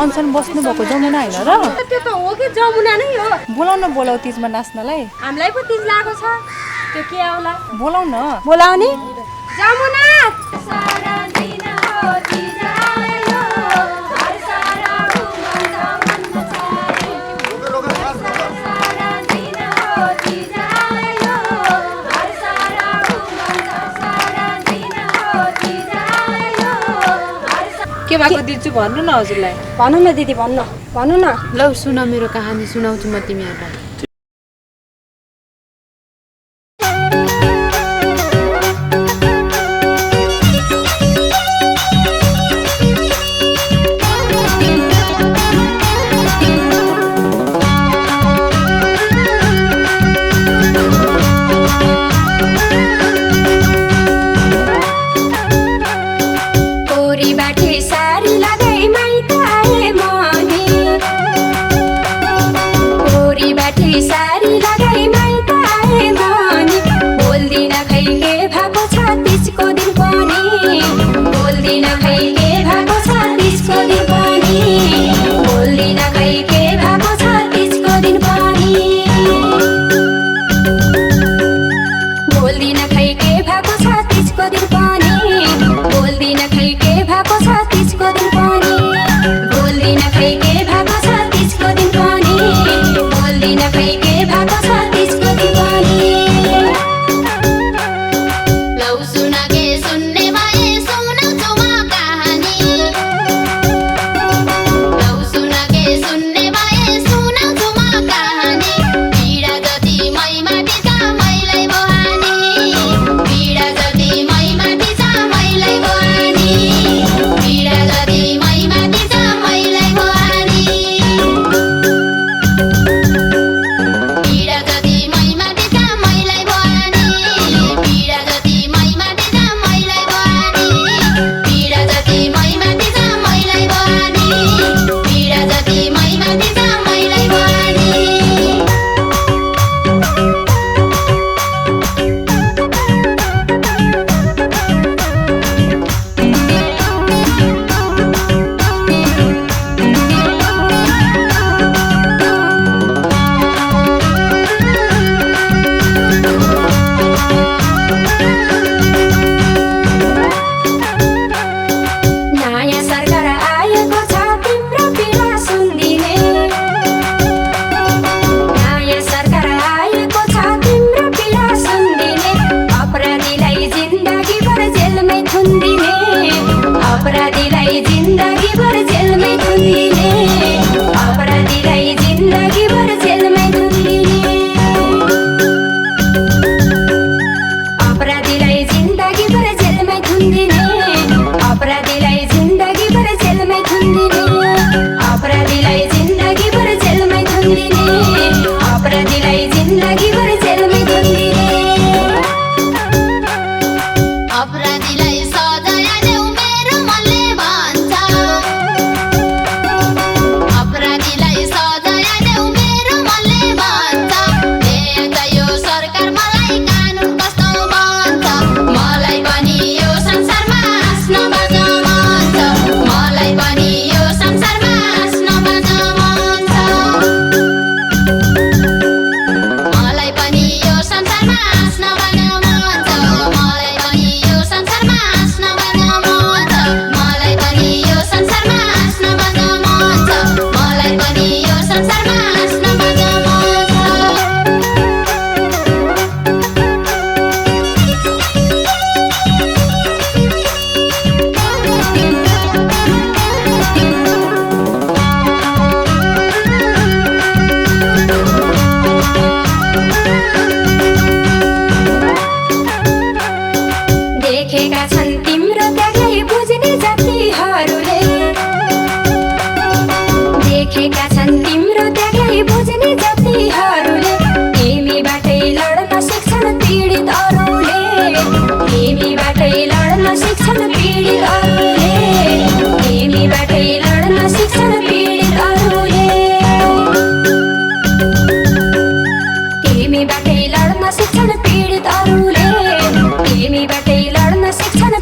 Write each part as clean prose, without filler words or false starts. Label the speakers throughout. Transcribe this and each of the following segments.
Speaker 1: मनसन बस्नु भएको जमुना हैन र?
Speaker 2: त्यो त हो कि जमुना नै हो।
Speaker 1: बोलाउ तीजमा नाच्नलाई।
Speaker 2: हामीलाई पो तीज लागेको छ। त्यो के आउला?
Speaker 1: बोलाउ न।
Speaker 2: बोलाउने? जमुना
Speaker 3: सारा दिन हो तीज आयो हर सारा उमङ्ग मन छायो सारा दिन हो तीज आयो हर सारा उमङ्ग सारा दिन हो तीज आयो
Speaker 1: के भएको दिन्छु भन्नु न हजुरलाई।
Speaker 2: भन्नु न दिदी भन्नु न।
Speaker 4: लौ सुन मेरो कहानी सुनाउँछु म तिमीहरूलाई।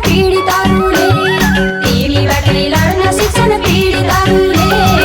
Speaker 3: पीडित अरूले तिमीबाटै लड्न सिक्छन् पीडित अरूले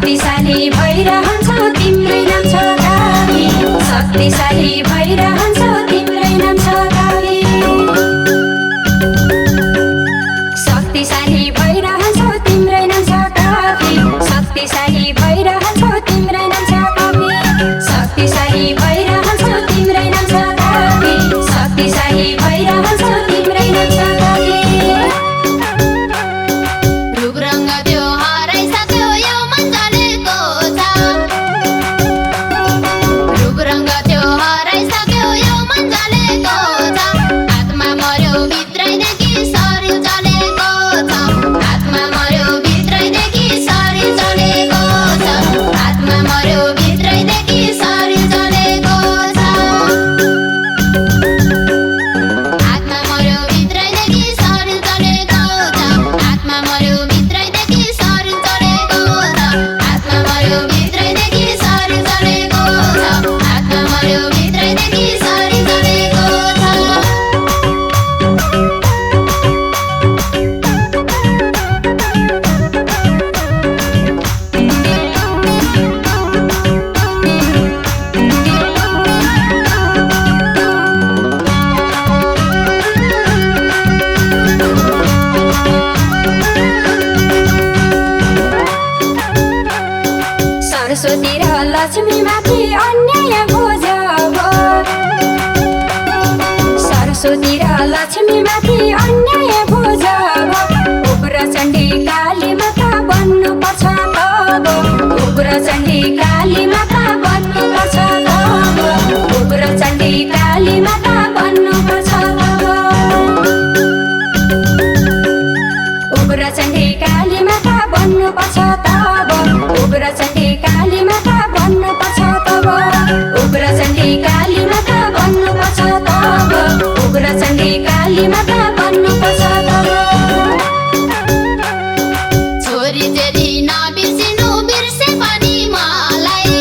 Speaker 3: शक्तिशाली भइरहन्छौ तिम्रै नाम छ काली शक्तिशाली भइरहन्छौ तिम्रै नाम छ काली शक्तिशाली भइरहन्छौ तिम्रै नाम छ काली शक्तिशाली भइरहन्छौ तिम्रै नाम छ काली शक्तिशाली भइरहन्छौ तिम्रै नाम छ काली शक्तिशाली भइरहन्छौ तिम्रै नाम छ काली
Speaker 4: रूपरङ्ग त्यो हराइसक्यो यो मन जलेको छ रूपरङ्ग त्यो हराइसक्यो यो मन जलेको छ आत्मा मर्यो भित्रैदेखि शरीर जलेको छ आत्मा मर्यो भित्रैदेखि शरीर जलेको छ आत्मा मर्यो भित्रैदेखि शरीर जलेको छ आत्मा मर्यो भित्रैदेखि शरीर जलेको छ आत्मा मर्यो भित्रैदेखि शरीर जलेको छ आत्मा मर्यो भित्रैदेखि शरीर जलेको छ आत्मा मर्यो भित्रैदेखि शरीर जलेको छ
Speaker 3: सरस्वती र लक्ष्मी माथि अन्याय बुझ्यो सरस्वती र लक्ष्मी माथि अन्याय बुझ्यो उग्र चण्डी काली माता बन्नुपर्छ तब उग्र चण्डी काली माता बन्नुपर्छ तब उग्र चण्डी काली माता बन्नुपर्छ तब उग्र चण्डी काली माता बन्नुपर्छ तब उग्र चण्डी काली माता बन्नुपर्छ तब उग्र चण्डी काली माता बन्नुपर्छ तब उग्र चण्डी काली माता बन्नुपर्छ तब
Speaker 4: छोरी चेली नबिर्सिनु बिर्से पनि मलाई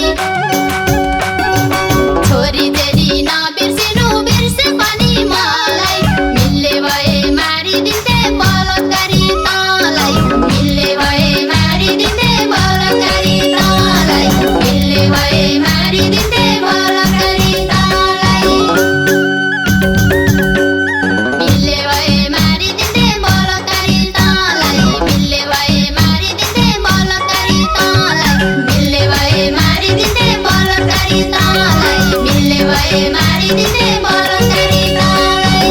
Speaker 4: छोरी चेली नबिर्सिनु बिर्से पनि मलाई मिल्ने भए मारिदिन्थे बलात्कारी तँलाई मिल्ने भए मारिदिन्थे बलात्कारी तँलाई मिल्ने भए मारिदिन्थे बलात्कारी तँलाई मिल्ने भए मारिदिन्थे बलात्कारी तँलाई मिल्ने भए मारिदिन्थे बलात्कारी तँलाई मिल्ने भए मारिदिन्थे बलात्कारी तँलाई मिल्ने भए मारिदिन्थे बलात्कारी तँलाई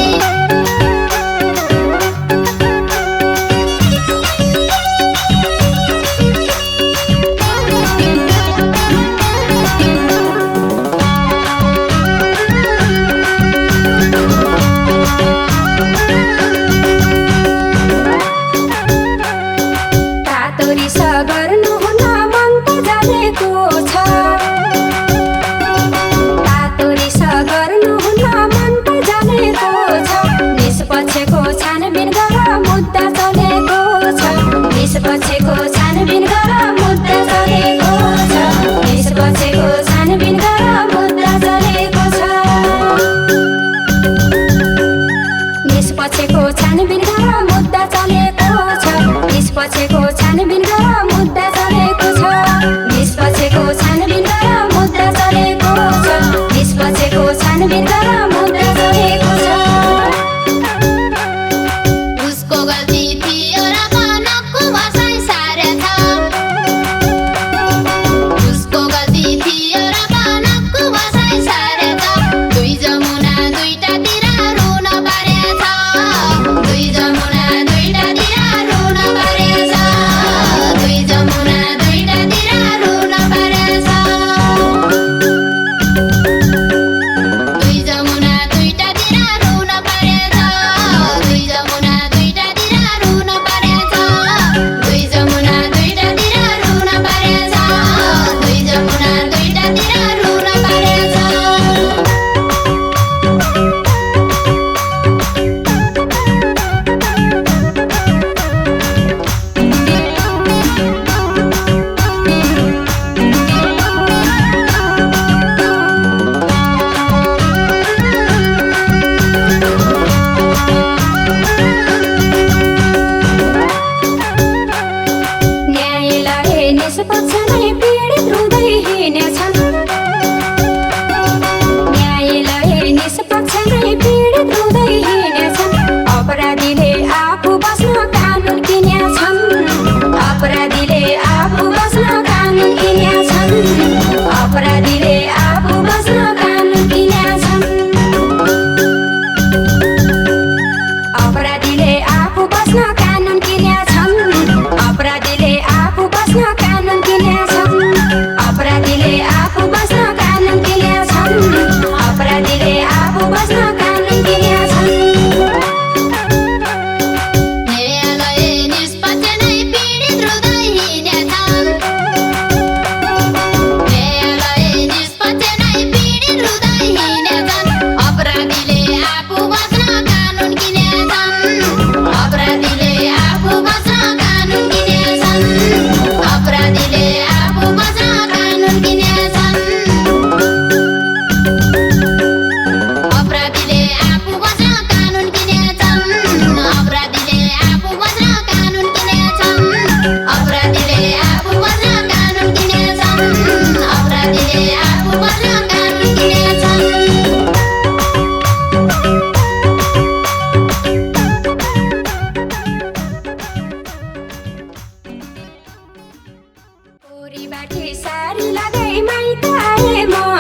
Speaker 3: तातो रिसा गर्नुहुन मन त जानेको छ तातो रिसा गर्नुहुन मन त जानेको छ निष्पक्षको छानबिन गर मुद्दा चलेको छ निष्पक्षको छानबिन गर मुद्दा चलेको छ निष्पक्षको छानबिन गर मुद्दा चलेको छ निष्पक्षको छानबिन गर मुद्दा चलेको छ निष्पक्षको छानबिन गर मुद्दा चलेको छ निष्पक्षको छानबिन गर मुद्दा चलेको छ निष्पक्षको छानबिन गर मुद्दा चलेको छ
Speaker 4: उसको गल्ती थियो र कनको बसाइ सारेछ उसको गल्ती थियो र कनको बसाइ सारेछ दुई जमुना दुईटातिर रुन परेछ दुई जमुना दुईटातिर रुन परेछ दुई जमुना दुईटातिर रुन परेछ दुई जमुना दुईटातिर रुन परेछ दुई जमुना दुईटातिर रुन परेछ दुई जमुना दुईटातिर रुन परेछ दुई जमुना दुईटातिर रुन परेछ
Speaker 3: न्यायलाई निष्पक्ष नै बाटी सारी लगाई माइत आए म